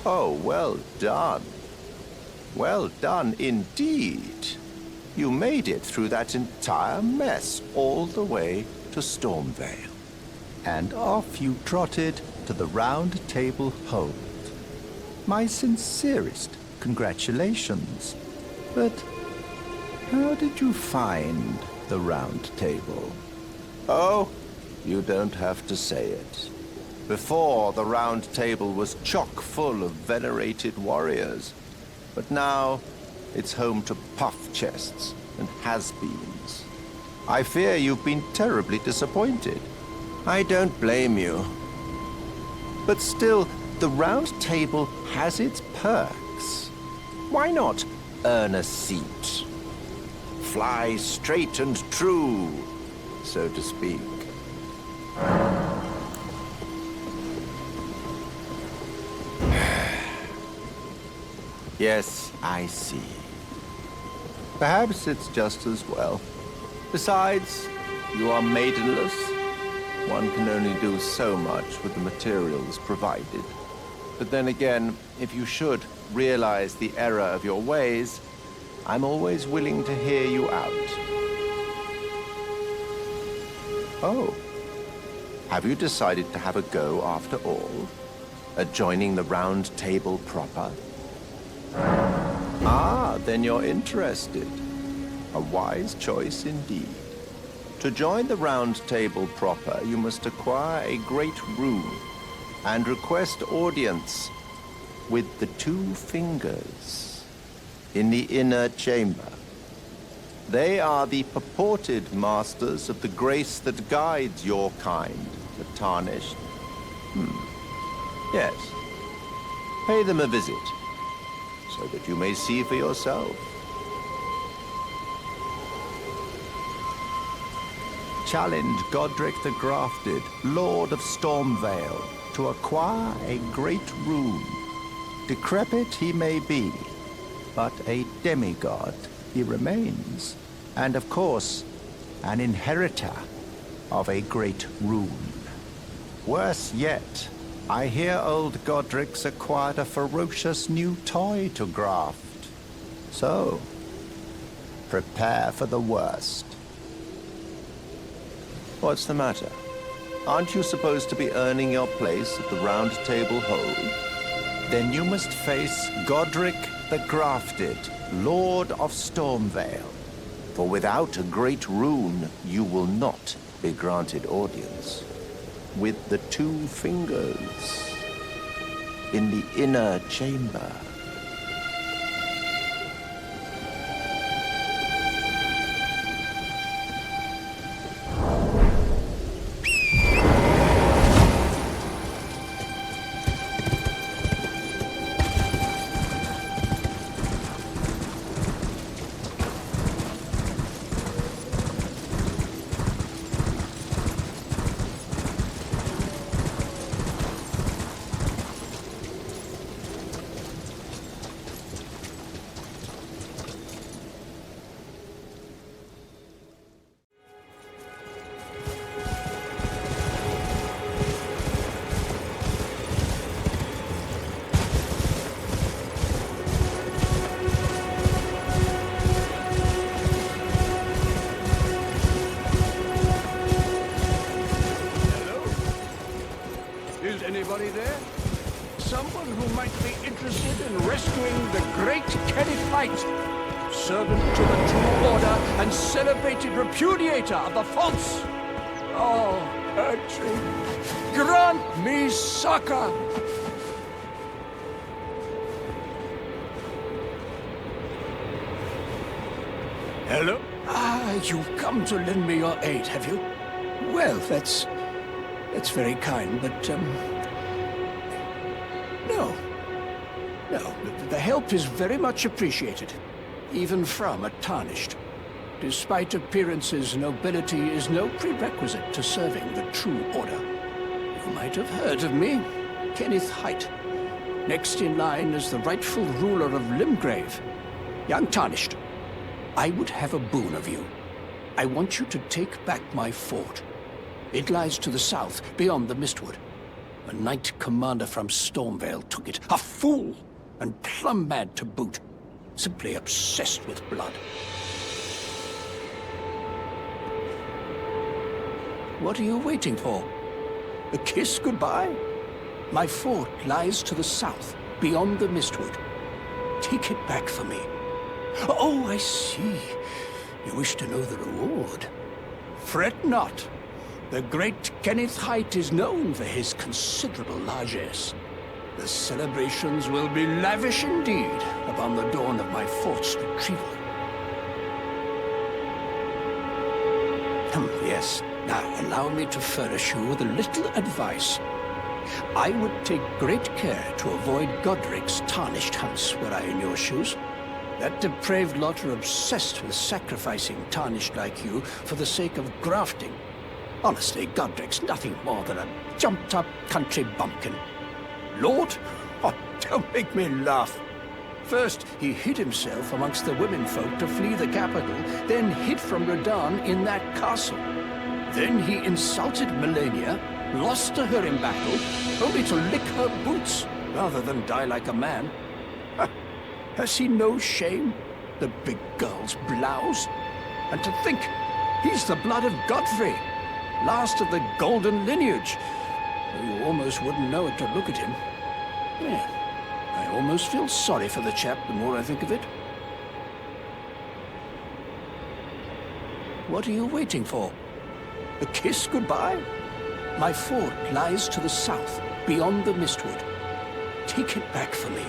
Oh, well done. Well done indeed. You made it through that entire mess all the way to Stormvale. And off you trotted to the Round Table Hold. My sincerest congratulations. But how did you find the Round Table? Oh, you don't have to say it. Before, the Round Table was chock full of venerated warriors. But now, it's home to puff chests and has-beens. I fear you've been terribly disappointed. I don't blame you. But still, the Round Table has its perks. Why not earn a seat? Fly straight and true, so to speak. Yes, I see. Perhaps it's just as well. Besides, you are maidenless. One can only do so much with the materials provided. But then again, if you should realize the error of your ways, I'm always willing to hear you out. Oh. Have you decided to have a go after all? At joining the Round Table proper? Ah, then you're interested. A wise choice indeed. To join the Round Table proper, you must acquire a great rune and request audience with the Two Fingers in the inner chamber. They are the purported masters of the grace that guides your kind, the Tarnished. Yes. Pay them a visit, so that you may see for yourself. Challenge Godrick the Grafted, Lord of Stormvale, to acquire a great rune. Decrepit he may be, but a demigod he remains. And of course, an inheritor of a great rune. Worse yet, I hear old Godrick's acquired a ferocious new toy to graft. So, prepare for the worst. What's the matter? Aren't you supposed to be earning your place at the Round Table Hold? Then you must face Godrick the Grafted, Lord of Stormvale. For without a great rune, you will not be granted audience. With the Two Fingers in the inner chamber. Anybody there? Someone who might be interested in rescuing the great Kellyfight, servant to the true order and celebrated repudiator of the false. Oh, Urchin, grant me succor! Hello? Ah, you've come to lend me your aid, have you? Well, that's very kind, but, No, the help is very much appreciated, even from a Tarnished. Despite appearances, nobility is no prerequisite to serving the true order. You might have heard of me, Kenneth Height. Next in line as the rightful ruler of Limgrave. Young Tarnished, I would have a boon of you. I want you to take back my fort. It lies to the south, beyond the Mistwood. A knight commander from Stormvale took it. A fool! And plumb mad to boot. Simply obsessed with blood. What are you waiting for? A kiss goodbye? My fort lies to the south, beyond the Mistwood. Take it back for me. Oh, I see. You wish to know the reward. Fret not. The great Kenneth Height is known for his considerable largesse. The celebrations will be lavish indeed upon the dawn of my fort's retrieval. Yes. Now, allow me to furnish you with a little advice. I would take great care to avoid Godrick's tarnished hunts were I in your shoes. That depraved lot are obsessed with sacrificing tarnished like you for the sake of grafting. Honestly, Godrick's nothing more than a jumped-up country bumpkin. Lord? Oh, don't make me laugh. First, he hid himself amongst the womenfolk to flee the capital, then hid from Radahn in that castle. Then he insulted Malenia, lost to her in battle, only to lick her boots, rather than die like a man. Has he no shame, the big girl's blouse? And to think, he's the blood of Godfrey, last of the golden lineage. You almost wouldn't know it to look at him. Yeah, I almost feel sorry for the chap the more I think of it. What are you waiting for? A kiss goodbye? My fort lies to the south, beyond the Mistwood. Take it back for me.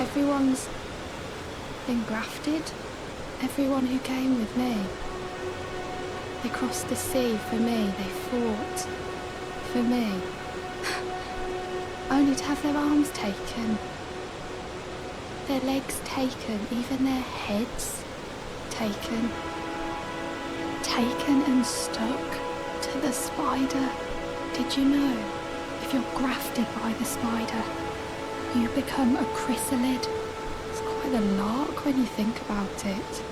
Everyone's been grafted. Everyone who came with me. They crossed the sea for me. They fought for me. Only to have their arms taken. Their legs taken. Even their heads taken. Taken and stuck to the spider. Did you know? If you're grafted by the spider, you become a chrysalid. It's quite a lark when you think about it.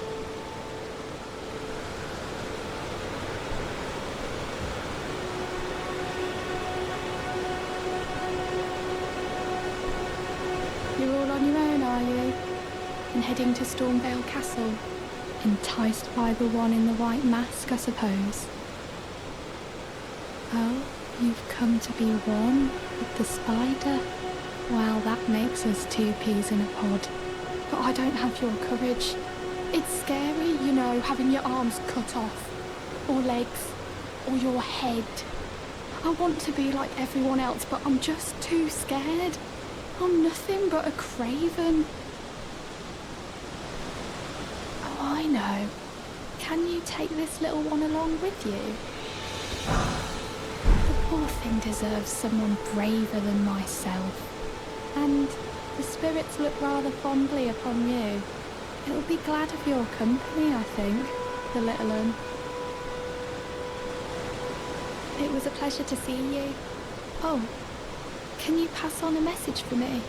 You're all on your own, are you? And heading to Stormvale Castle? Enticed by the one in the white mask, I suppose. Oh, you've come to be one with the spider? Well, that makes us two peas in a pod. But I don't have your courage. It's scary, you know, having your arms cut off. Or legs. Or your head. I want to be like everyone else, but I'm just too scared. I'm nothing but a craven. Oh, I know. Can you take this little one along with you? The poor thing deserves someone braver than myself. And the spirits look rather fondly upon you. It'll be glad of your company, I think, the little un. It was a pleasure to see you. Oh, can you pass on a message for me?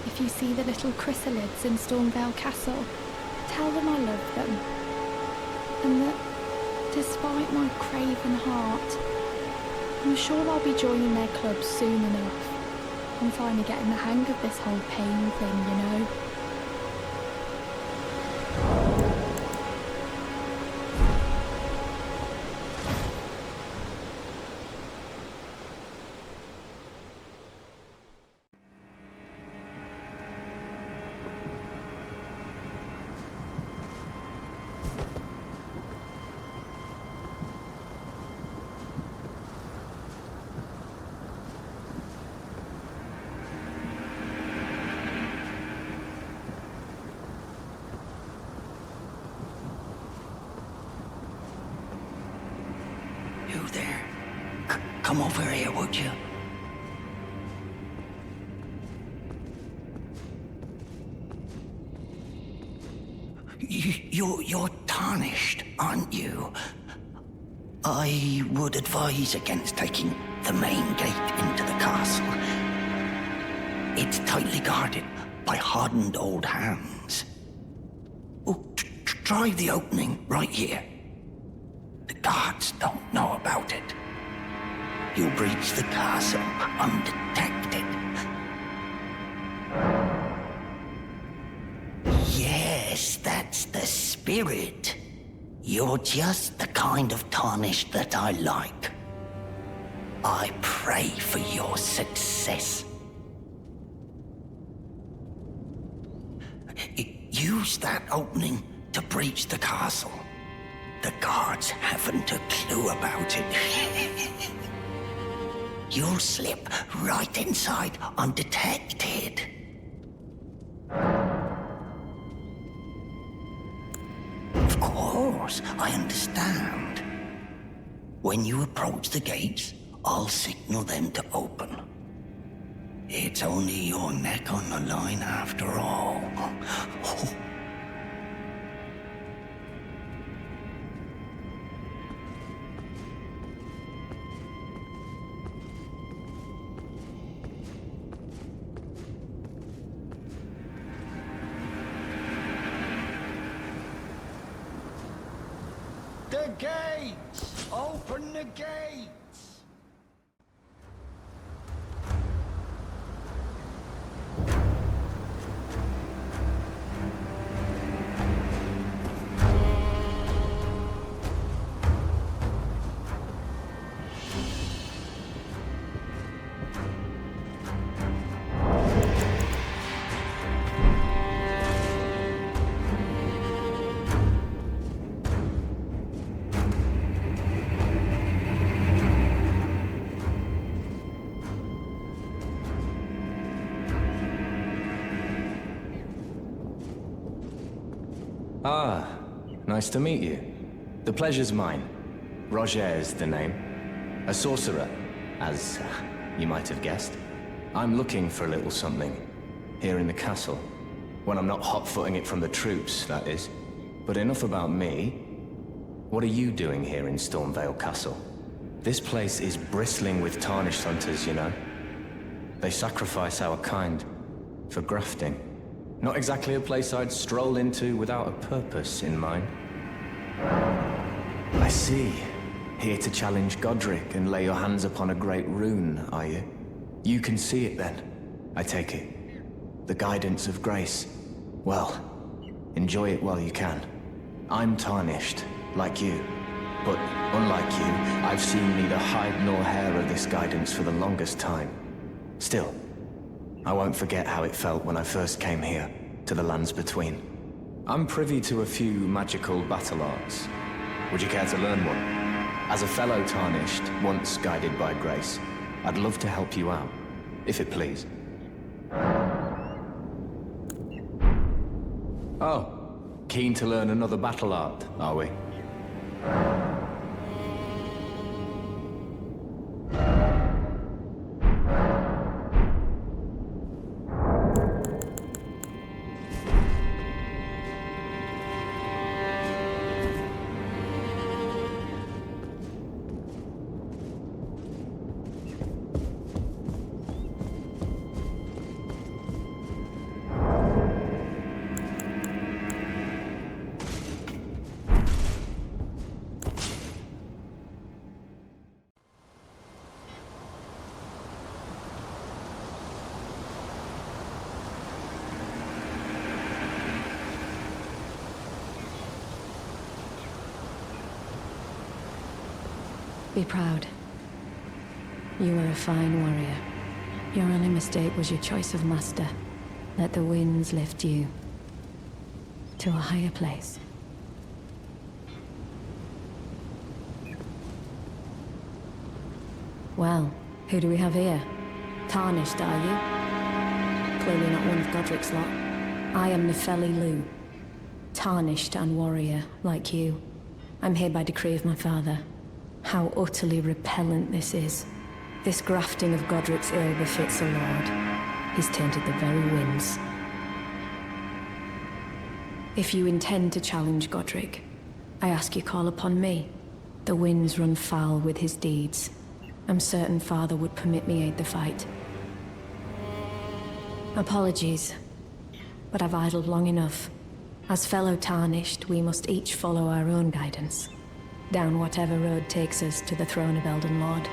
If you see the little chrysalids in Stormvale Castle, tell them I love them. And that, despite my craven heart, I'm sure I'll be joining their club soon enough. I'm finally getting the hang of this whole pain thing, you know. come over here, would you? You're tarnished, aren't you? I would advise against taking the main gate into the castle. It's tightly guarded by hardened old hands. Oh, try the opening right here. The guards don't know about it. You'll breach the castle undetected. Yes, that's the spirit. You're just the kind of tarnished that I like. I pray for your success. Use that opening to breach the castle. The guards haven't a clue about it. You'll slip right inside undetected. Of course, I understand. When you approach the gates, I'll signal them to open. It's only your neck on the line after all. The gates! Open the gates! Ah, nice to meet you. The pleasure's mine. Roger's the name. A sorcerer, as you might have guessed. I'm looking for a little something here in the castle. When I'm not hot-footing it from the troops, that is. But enough about me. What are you doing here in Stormvale Castle? This place is bristling with tarnished hunters, you know. They sacrifice our kind for grafting. Not exactly a place I'd stroll into without a purpose in mind. I see. Here to challenge Godrick and lay your hands upon a great rune, are you? You can see it then, I take it. The guidance of grace. Well, enjoy it while you can. I'm tarnished, like you. But unlike you, I've seen neither hide nor hair of this guidance for the longest time. Still, I won't forget how it felt when I first came here, to the lands between. I'm privy to a few magical battle arts. Would you care to learn one? As a fellow tarnished, once guided by grace, I'd love to help you out, if it please. Oh, keen to learn another battle art, are we? Be proud. You were a fine warrior. Your only mistake was your choice of master. Let the winds lift you to a higher place. Well, who do we have here? Tarnished, are you? Clearly not one of Godrick's lot. I am Nepheli Lu. Tarnished and warrior, like you. I'm here by decree of my father. How utterly repellent this is. This grafting of Godrick's ill befits a lord. He's tainted the very winds. If you intend to challenge Godrick, I ask you call upon me. The winds run foul with his deeds. I'm certain Father would permit me aid the fight. Apologies, but I've idled long enough. As fellow Tarnished, we must each follow our own guidance, down whatever road takes us to the throne of Elden Lord.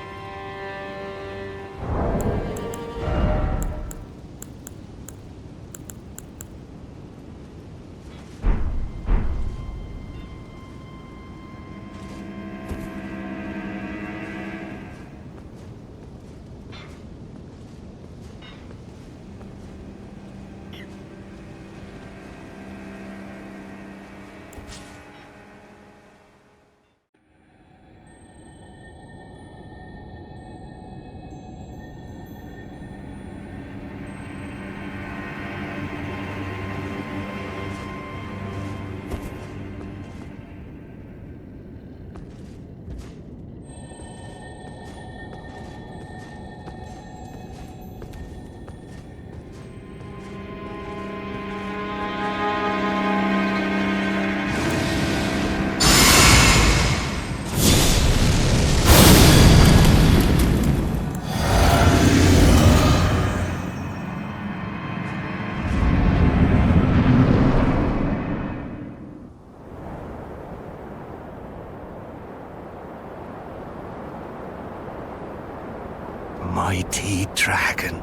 Mighty dragon,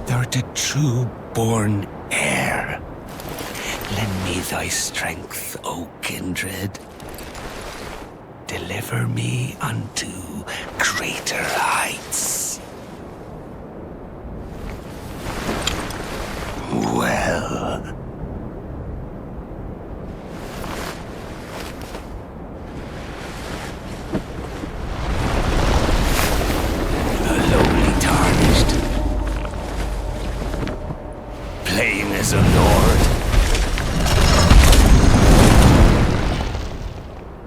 thou art a true-born heir. Lend me thy strength, O kindred. Deliver me unto greater heights. Well. As a lord,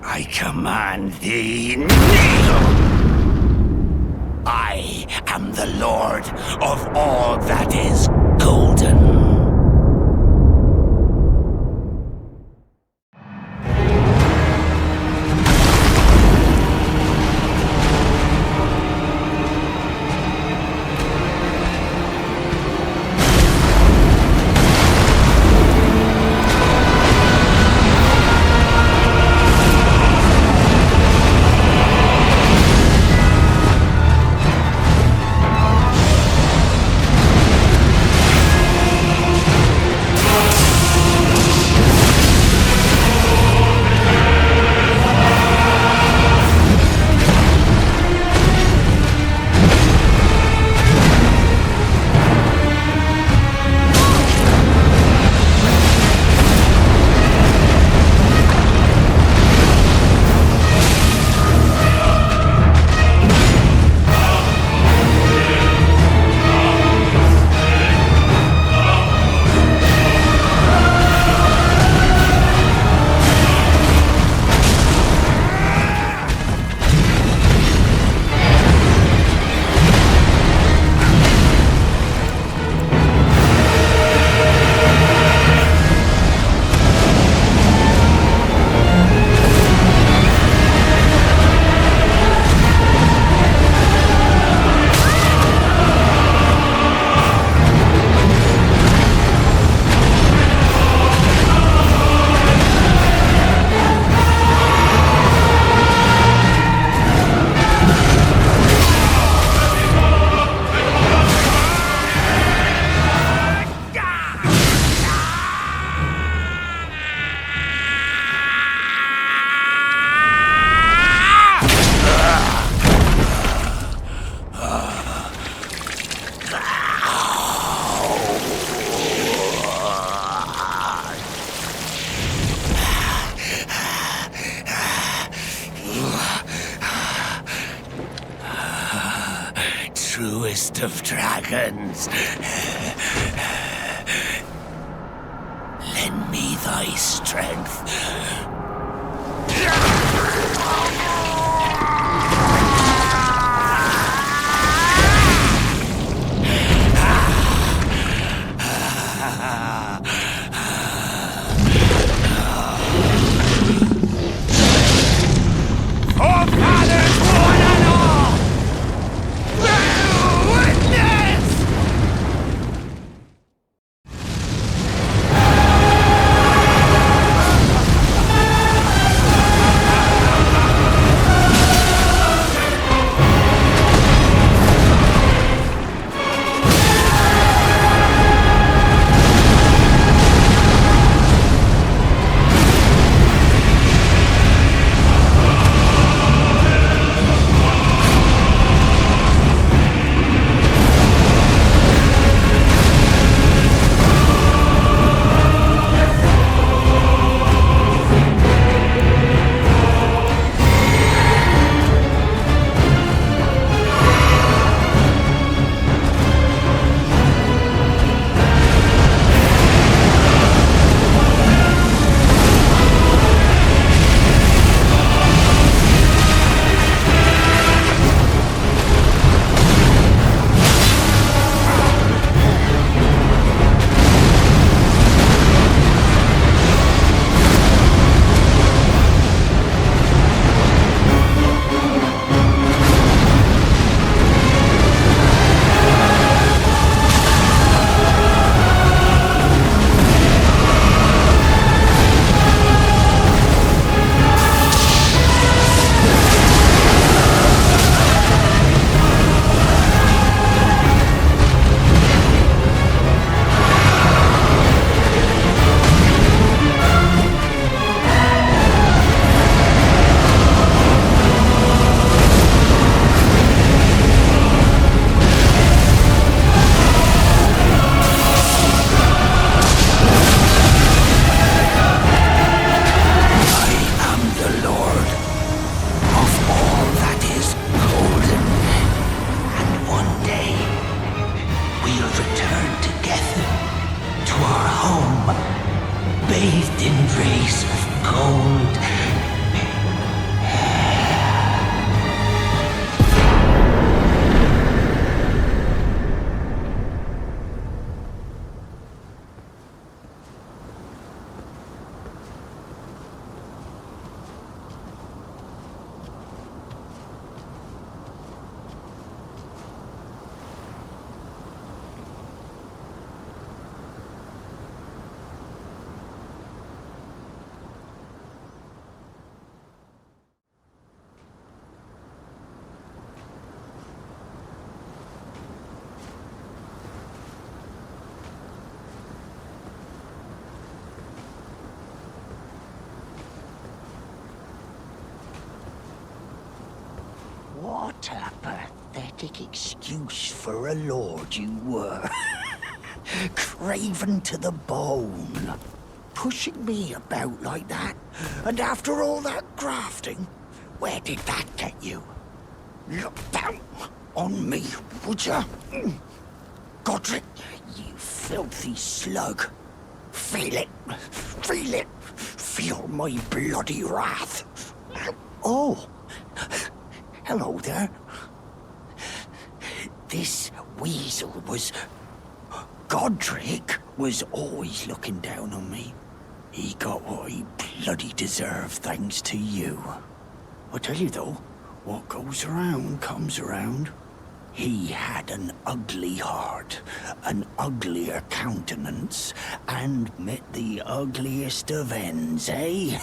I command thee, kneel! I am the lord of all that is golden. Truest of dragons, lend me thy strength. What a pathetic excuse for a lord you were. Craven to the bone. Pushing me about like that. And after all that grafting, where did that get you? Look down on me, would ya? Godrick, you filthy slug. Feel it. Feel it. Feel my bloody wrath. Oh. Hello there. This weasel was... Godrick was always looking down on me. He got what he bloody deserved thanks to you. I tell you though, what goes around comes around. He had an ugly heart, an uglier countenance, and met the ugliest of ends, eh?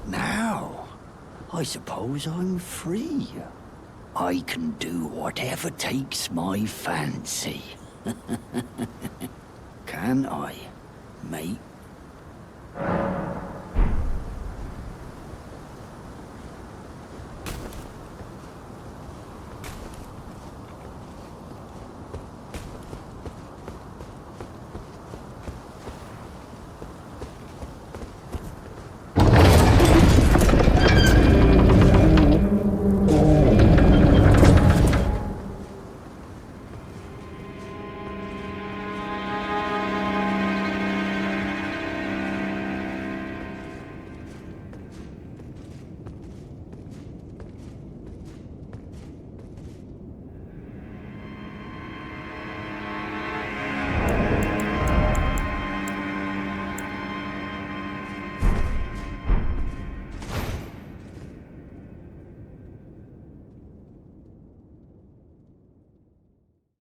Now, I suppose I'm free. I can do whatever takes my fancy. Can I, mate?